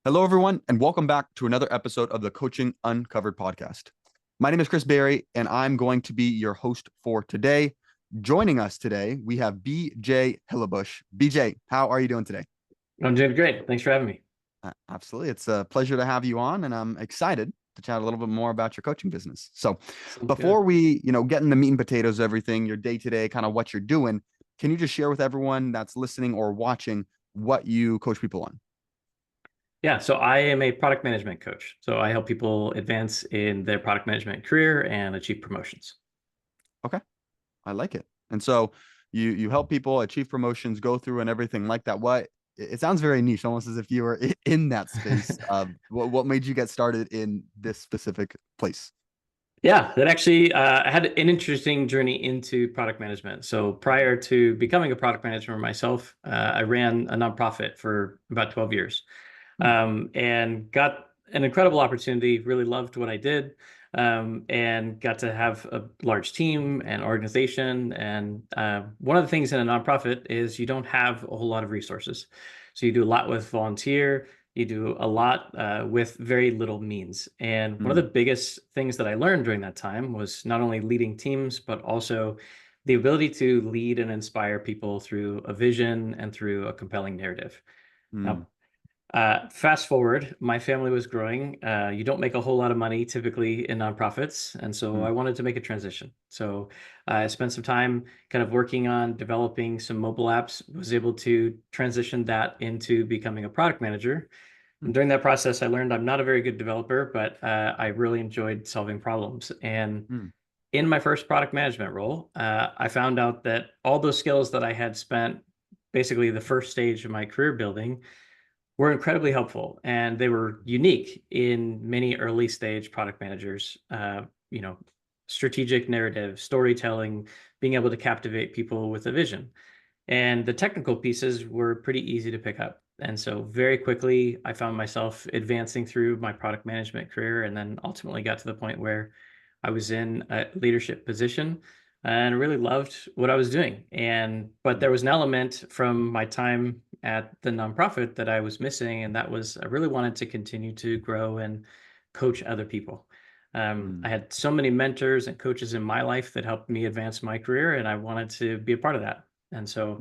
Hello, everyone, and welcome back to another episode of the Coaching Uncovered podcast. My name is Chris Berry, and I'm going to be your host for today. Joining us today, we have BJ Hillabush. BJ, how are you doing today? I'm doing great. Thanks for having me. Absolutely. It's a pleasure to have you on, and I'm excited to chat a little bit more about your coaching business. So Sounds good. before we, get in the meat and potatoes of everything, your day-to-day, kind of what you're doing, can you just share with everyone that's listening or watching what you coach people on? Yeah, so I am a product management coach. So I help people advance in their product management career and achieve promotions. Okay. I like it. And so you help people achieve promotions, go through and everything like that. It sounds very niche, almost as if you were in that space. What made you get started in this specific place? Yeah, that actually, I had an interesting journey into product management. So prior to becoming a product manager myself, I ran a nonprofit for about 12 years. Hmm. And got an incredible opportunity, really loved what I did, and got to have a large team and organization. And one of the things in a nonprofit is you don't have a whole lot of resources. So you do a lot with volunteer, you do a lot with very little means. And one of Hmm. the biggest things that I learned during that time was not only leading teams, but also the ability to lead and inspire people through a vision and through a compelling narrative. Hmm. Now, fast forward, my family was growing. You don't make a whole lot of money typically in nonprofits. And so Hmm. I wanted to make a transition. So I spent some time kind of working on developing some mobile apps, was able to transition that into becoming a product manager. Hmm. And during that process, I learned I'm not a very good developer, but I really enjoyed solving problems. And Hmm. in my first product management role, I found out that all those skills that I had spent basically the first stage of my career building were incredibly helpful, and they were unique in many early stage product managers. You know, strategic narrative, storytelling, being able to captivate people with a vision. And the technical pieces were pretty easy to pick up. And so very quickly, I found myself advancing through my product management career and then ultimately got to the point where I was in a leadership position and really loved what I was doing. But Hmm. there was an element from my time at the nonprofit that I was missing, and that was I really wanted to continue to grow and coach other people. I Hmm. had so many mentors and coaches in my life that helped me advance my career, and I wanted to be a part of that. And so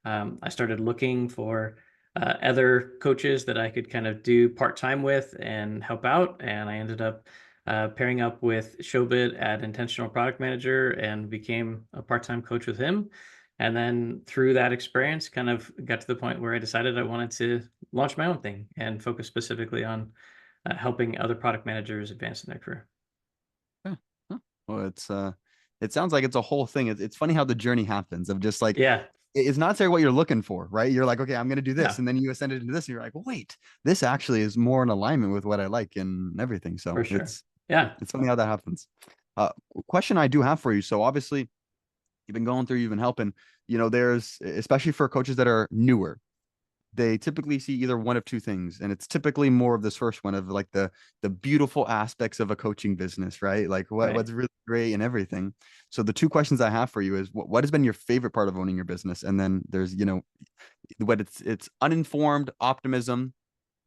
Hmm. I started looking for other coaches that I could kind of do part time with and help out. And I ended up pairing up with Shobit at Intentional Product Manager and became a part time coach with him. And then through that experience, kind of got to the point where I decided I wanted to launch my own thing and focus specifically on helping other product managers advance in their career. Yeah. Huh. Well, it sounds like it's a whole thing. It's funny how the journey happens of just like Yeah. it's not necessarily what you're looking for, right? You're like, okay, I'm gonna do this, No, and then you ascended into this, and you're like, well, wait, this actually is more in alignment with what I like and everything. So for sure. Yeah. it's funny how that happens. Uh, Question I do have for you. So obviously, you've been going through, you've been helping. There's especially for coaches that are newer, they typically see either one of two things, and it's typically more of this first one of like the beautiful aspects of a coaching business, right? Like Right. what's really great and everything. So the two questions I have for you is what has been your favorite part of owning your business, and then there's what it's uninformed optimism,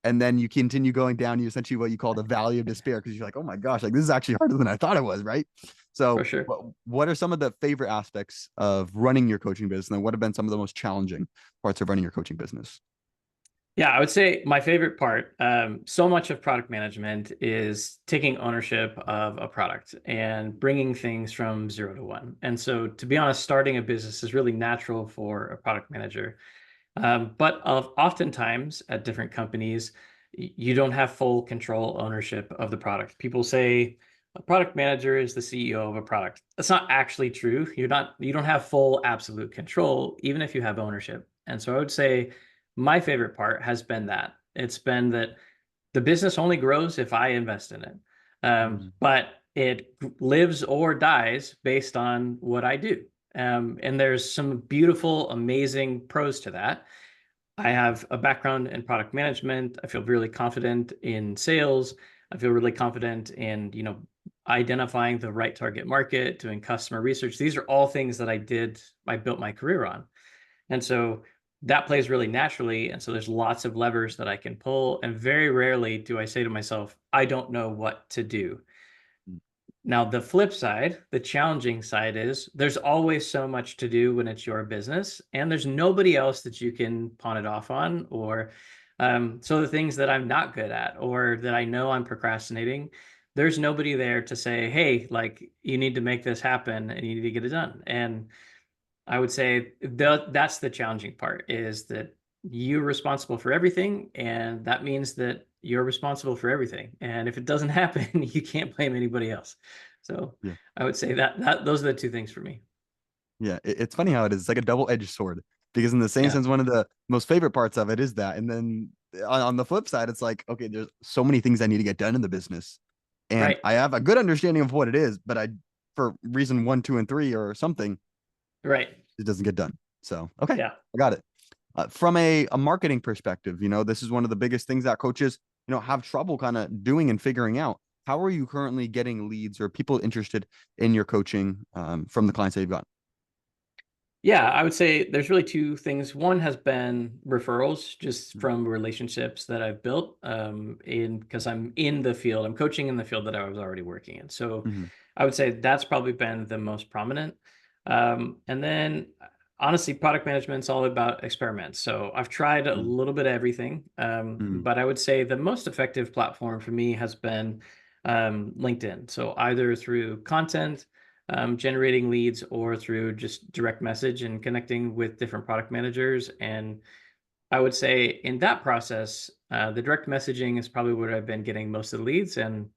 and then you continue going down, you essentially what you call the valley of despair, because you're like, oh my gosh, like this is actually harder than I thought it was, right? For So sure. what are some of the favorite aspects of running your coaching business, and what have been some of the most challenging parts of running your coaching business? Yeah, I would say my favorite part, so much of product management is taking ownership of a product and bringing things from 0 to 1. And so, to be honest, starting a business is really natural for a product manager. Oftentimes at different companies, you don't have full control ownership of the product. People say a product manager is the CEO of a product. That's not actually true. You don't have full absolute control, even if you have ownership. And so I would say my favorite part has been that. It's been that the business only grows if I invest in it. Mm. But it lives or dies based on what I do. And there's some beautiful, amazing pros to that. I have a background in product management. I feel really confident in sales. I feel really confident in, identifying the right target market, doing customer research. These are all things that I built my career on. And so that plays really naturally. And so there's lots of levers that I can pull. And very rarely do I say to myself, I don't know what to do. Mm. Now, the flip side, the challenging side is there's always so much to do when it's your business, and there's nobody else that you can pawn it off on. Or so the things that I'm not good at or that I know I'm procrastinating, there's nobody there to say, hey, like you need to make this happen and you need to get it done. And I would say that's the challenging part is that you're responsible for everything, and that means that you're responsible for everything. And if it doesn't happen, you can't blame anybody else. So Yeah. I would say that those are the two things for me. Yeah. It's funny how it is. It's like a double-edged sword because in the same Yeah, sense, one of the most favorite parts of it is that. And then on the flip side, it's like, okay, there's so many things I need to get done in the business. And right, I have a good understanding of what it is, but for reason one, two, and three or something, right. it doesn't get done. So, okay, Yeah. I got it. From a marketing perspective, this is one of the biggest things that coaches, have trouble kind of doing and figuring out. How are you currently getting leads or people interested in your coaching from the clients that you've got? Yeah, I would say there's really two things. One has been referrals just Mm. from relationships that I've built in because I'm in the field. I'm coaching in the field that I was already working in. So Mhm. I would say that's probably been the most prominent. And then honestly, product management's all about experiments. So I've tried a Mhm. little bit of everything. Mhm. But I would say the most effective platform for me has been LinkedIn. So either through content, generating leads or through just direct message and connecting with different product managers. And I would say in that process, the direct messaging is probably where I've been getting most of the leads. And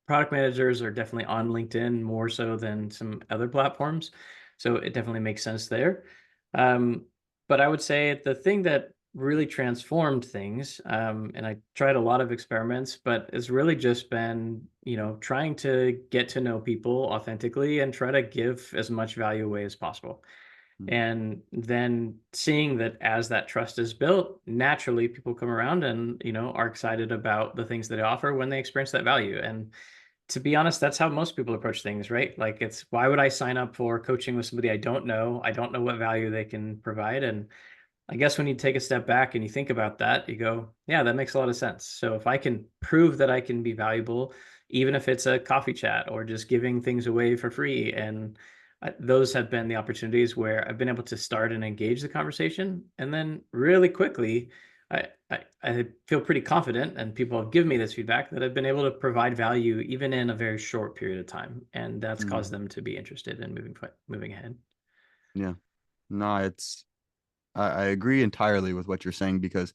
product managers are definitely on LinkedIn more so than some other platforms. So it definitely makes sense there. Um, but I would say the thing that really transformed things, and I tried a lot of experiments, but it's really just been, trying to get to know people authentically and try to give as much value away as possible. Mhm. And then seeing that as that trust is built, naturally people come around and, are excited about the things that I offer when they experience that value. And to be honest, that's how most people approach things, right? Like it's why would I sign up for coaching with somebody I don't know? I don't know what value they can provide. And I guess when you take a step back and you think about that, you go, yeah, that makes a lot of sense. So if I can prove that I can be valuable, even if it's a coffee chat or just giving things away for free, and those have been the opportunities where I've been able to start and engage the conversation. And then really quickly, I feel pretty confident, and people have given me this feedback that I've been able to provide value even in a very short period of time. And that's caused Mhm. them to be interested in moving ahead. Yeah. No, I agree entirely with what you're saying because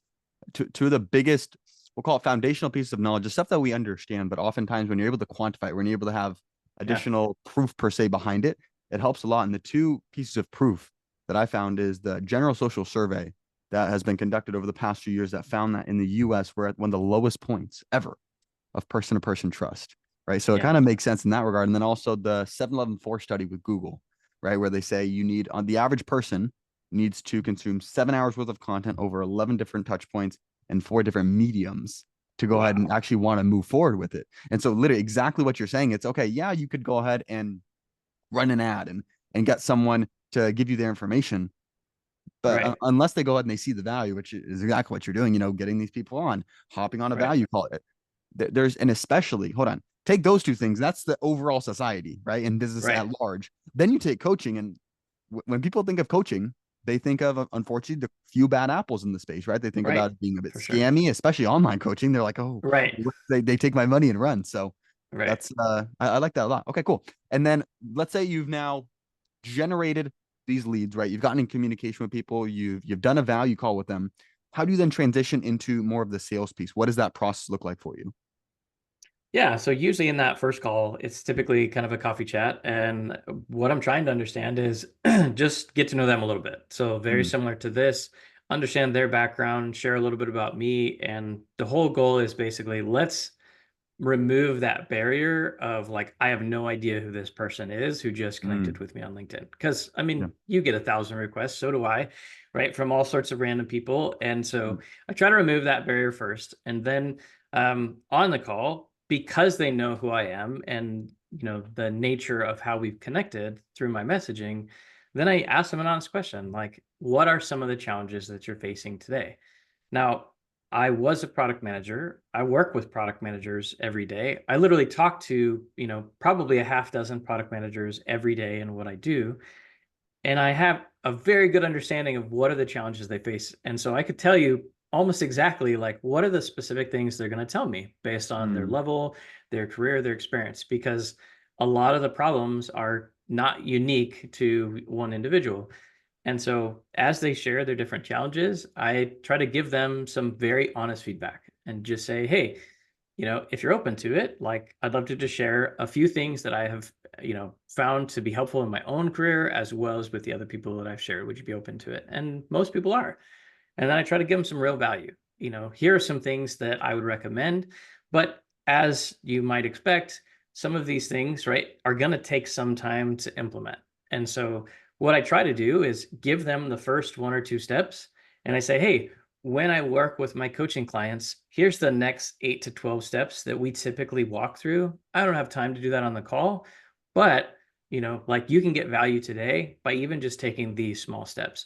two of the biggest, we'll call it foundational pieces of knowledge, is stuff that we understand, but oftentimes when you're able to quantify it, when you're able to have Yeah. additional proof per se behind it, it helps a lot. And the two pieces of proof that I found is the general social survey that has been conducted over the past few years that found that in the US, we're at one of the lowest points ever of person to person trust, right? So it Yeah. kind of makes sense in that regard. And then also the 7-11-4 study with Google, right? Where they say you need, on the average person, needs to consume 7 hours worth of content over 11 different touch points and 4 different mediums to go ahead and Wow. actually want to move forward with it. And so literally exactly what you're saying, it's okay, yeah, you could go ahead and run an ad and get someone to give you their information. But Right. unless they go ahead and they see the value, which is exactly what you're doing, getting these people on, hopping on a Right. value call, there's and especially hold on, take those two things. That's the overall society, right? And business at Right. large. Then you take coaching, and when people think of coaching, they think of unfortunately the few bad apples in the space, right? They think about Right. it being a bit For sure. scammy, especially online coaching. They're like, oh, Right. they take my money and run. So Right. that's I like that a lot. Okay, cool. And then let's say you've now generated these leads, right? You've gotten in communication with people, you've done a value call with them. How do you then transition into more of the sales piece? What does that process look like for you? Yeah. So usually in that first call, it's typically kind of a coffee chat. And what I'm trying to understand is just get to know them a little bit. So very Mm. similar to this, understand their background, share a little bit about me. And the whole goal is basically let's remove that barrier of like, I have no idea who this person is who just connected Mm. with me on LinkedIn. Because I Yeah. mean, you get 1,000 requests, so do I, right? From all sorts of random people. And Mm. so I try to remove that barrier first. And then on the call, because they know who I am and the nature of how we've connected through my messaging, then I ask them an honest question like, what are some of the challenges that you're facing today? Now, I was a product manager. I work with product managers every day. I literally talk to, probably a half dozen product managers every day in what I do. And I have a very good understanding of what are the challenges they face. And so I could tell you almost exactly like what are the specific things they're going to tell me based on their Mm, level, their career, their experience, because a lot of the problems are not unique to one individual. And so as they share their different challenges, I try to give them some very honest feedback and just say, hey, if you're open to it, like I'd love to just share a few things that I have, found to be helpful in my own career as well as with the other people that I've shared. Would you be open to it? And most people are. And then I try to give them some real value. Here are some things that I would recommend. But as you might expect, some of these things, right, are going to take some time to implement. And so what I try to do is give them the first one or two steps. And I say, hey, when I work with my coaching clients, here's the next 8 to 12 steps that we typically walk through. I don't have time to do that on the call, but like you can get value today by even just taking these small steps.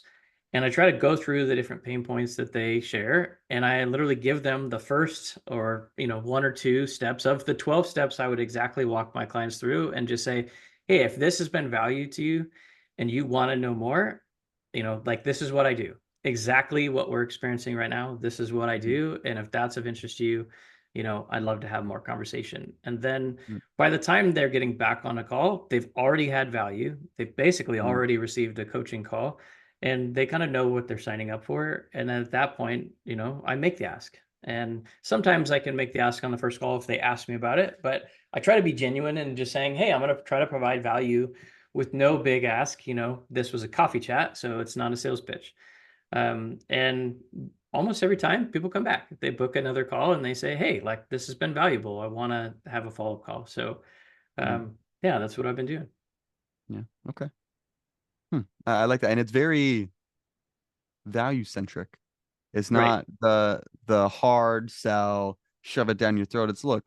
And I try to go through the different pain points that they share. And I literally give them the first or, one or two steps of the 12 steps I would exactly walk my clients through and just say, hey, if this has been value to you and you want to know more, like this is what I do. Exactly what we're experiencing right now. This is what I mm, do. And if that's of interest to you, I'd love to have more conversation. And then mm, by the time they're getting back on a call, they've already had value. They've basically mm, already received a coaching call and they kind of know what they're signing up for. And then at that point, I make the ask. And sometimes I can make the ask on the first call if they ask me about it, but I try to be genuine and just saying, hey, I'm going to try to provide value with no big ask. This was a coffee chat, so it's not a sales pitch. And almost every time people come back, they book another call and they say, hey, like this has been valuable. I want to have a follow-up call. So mm. yeah, that's what I've been doing. Yeah. Okay. I like that. And it's very value centric. It's Right. not the hard sell, shove it down your throat. It's look,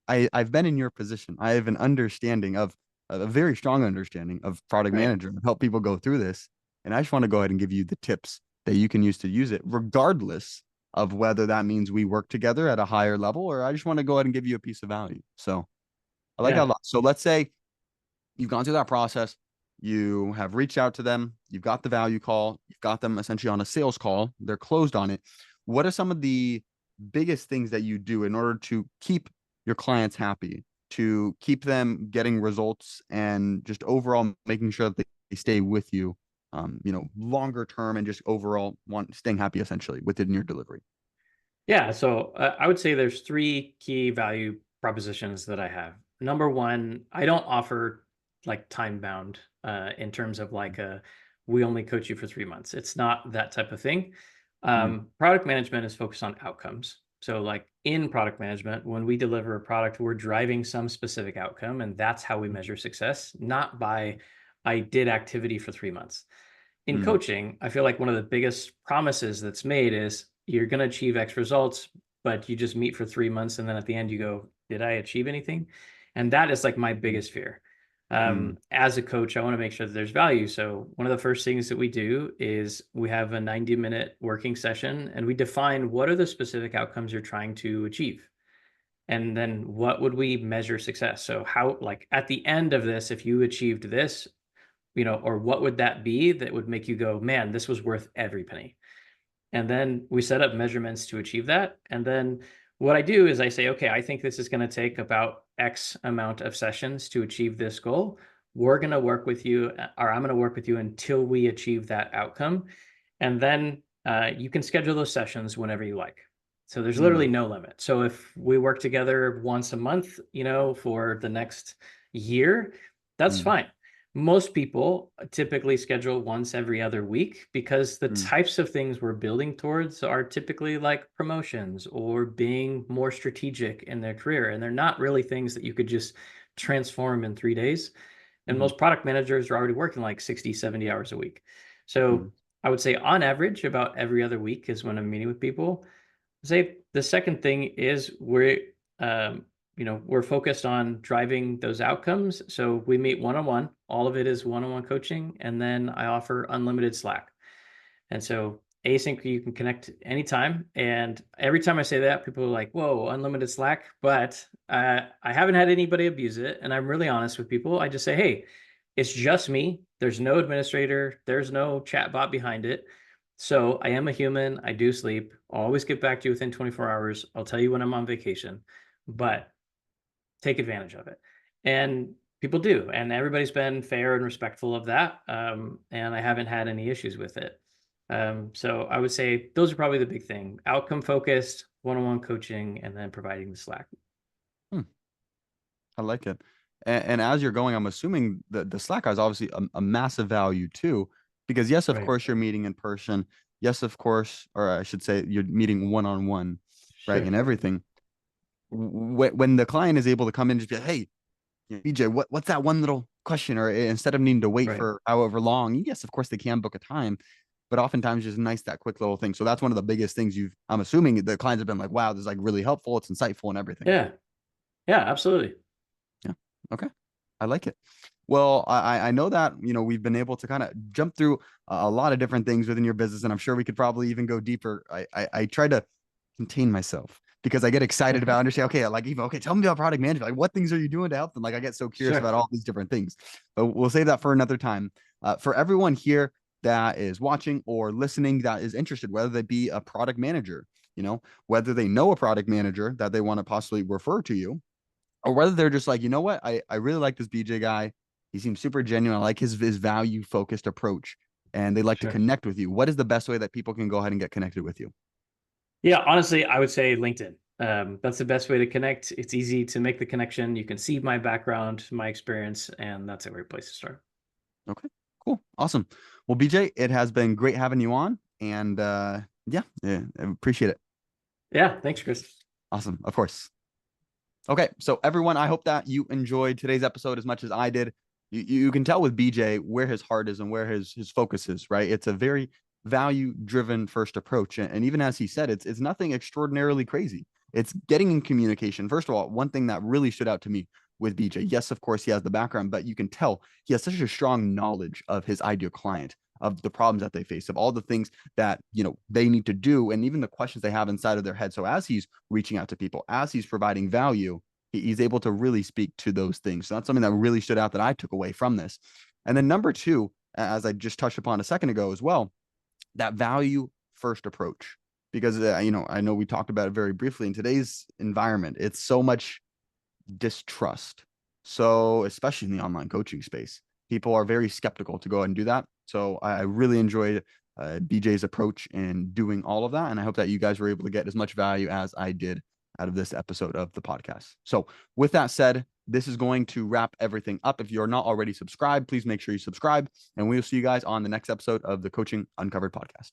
I've been in your position. I have an understanding of a very strong understanding of product Right. manager and help people go through this. And I just want to go ahead and give you the tips that you can use it, regardless of whether that means we work together at a higher level or I just want to go ahead and give you a piece of value. So I like that Yeah. a lot. So let's say you've gone through that process, you have reached out to them, you've got the value call, you've got them essentially on a sales call, they're closed on it. What are some of the biggest things that you do in order to keep your clients happy, to keep them getting results and just overall making sure that they stay with you, longer term and just overall staying happy essentially within your delivery? Yeah, so I would say there's three key value propositions that I have. Number one, I don't offer like time bound in terms of like we only coach you for 3 months. It's not that type of thing. Mm, Product management is focused on outcomes. So like in product management, when we deliver a product, we're driving some specific outcome, and that's how we measure success, not by I did activity for 3 months. In mm, coaching, I feel like one of the biggest promises that's made is you're going to achieve X results, but you just meet for 3 months. And then at the end, you go, did I achieve anything? And that is like my mm, biggest fear. mm, As a coach, I want to make sure that there's value. So one of the first things that we do is we have a 90-minute working session and we define what are the specific outcomes you're trying to achieve. And then what would we measure success? So how, like at the end of this, if you achieved this, or what would that be that would make you go, man, this was worth every penny? And then we set up measurements to achieve that. And then what I do is I say, okay, I think this is going to take about X amount of sessions to achieve this goal. We're going to work with you, or I'm going to work with you until we achieve that outcome. And then you can schedule those sessions whenever you like. So there's literally mm, no limit. So if we work together once a month, for the next year, that's mm, fine. Most people typically schedule once every other week because the mm, types of things we're building towards are typically like promotions or being more strategic in their career. And they're not really things that you could just transform in 3 days. And mm, most product managers are already working like 60, 70 hours a week. mm, So I would say on average, about every other week is when I'm meeting with people. Say the second thing is um, we're focused on driving those outcomes. So we meet one-on-one. All of it is one-on-one coaching, and then I offer unlimited Slack. And so async, you can connect anytime. And every time I say that, people are like, whoa, unlimited Slack. But I haven't had anybody abuse it. And I'm really honest with people. I just say, hey, it's just me. There's no administrator. There's no chat bot behind it. So I am a human. I do sleep. I'll always get back to you within 24 hours. I'll tell you when I'm on vacation, but take advantage of it. And people do. And everybody's been fair and respectful of that. And I haven't had any issues with it. So I would say those are probably the big thing: outcome focused, one-on-one coaching, and then providing the Slack. Hmm, I like it. And as you're going, I'm assuming the Slack is obviously a massive value too, because yes, of Right. course you're meeting in person. Yes, of course, or I should say you're meeting one-on-one, right? Sure. And everything. When the client is able to come in and just be like, hey, BJ, what's that one little question? Or instead of needing to wait Right. for however long, yes, of course they can book a time, but oftentimes just nice that quick little thing. So that's one of the biggest things I'm assuming the clients have been like, wow, this is like really helpful. It's insightful and everything. Yeah. Yeah, absolutely. Yeah. Okay. I like it. Well, I know that, we've been able to kind of jump through a lot of different things within your business, and I'm sure we could probably even go deeper. I try to contain myself because I get excited about understanding. Okay, like even okay, tell me about product management. Like, what things are you doing to help them? Like, I get so curious Sure. about all these different things. But we'll save that for another time. For everyone here that is watching or listening that is interested, whether they be a product manager, whether they know a product manager that they want to possibly refer to you, or whether they're just like, you know what, I really like this BJ guy. He seems super genuine. I like his value focused approach, and they like to Sure. connect with you. What is the best way that people can go ahead and get connected with you? Yeah, honestly, I would say LinkedIn. That's the best way to connect. It's easy to make the connection. You can see my background, my experience, and that's a great place to start. Okay, cool, awesome. Well, BJ, it has been great having you on, and yeah, I appreciate it. Yeah, thanks, Chris. Awesome, of course. Okay, so everyone, I hope that you enjoyed today's episode as much as I did. You can tell with BJ where his heart is and where his focus is, right? It's a very value driven first approach, and even as he said, it's nothing extraordinarily crazy. It's getting in communication. First of all, one thing that really stood out to me with BJ, yes, of course he has the background, but you can tell he has such a strong knowledge of his ideal client, of the problems that they face, of all the things that they need to do, and even the questions they have inside of their head. So as he's reaching out to people, as he's providing value, he's able to really speak to those things. So that's something that really stood out that I took away from this. And then number two, as I just touched upon a second ago as well, that value first approach. Because I know we talked about it very briefly in today's environment. It's so much distrust. So especially in the online coaching space, people are very skeptical to go ahead and do that. So I really enjoyed BJ's approach in doing all of that. And I hope that you guys were able to get as much value as I did out of this episode of the podcast. So with that said, this is going to wrap everything up. If you're not already subscribed, please make sure you subscribe. And we'll see you guys on the next episode of the Coaching Uncovered podcast.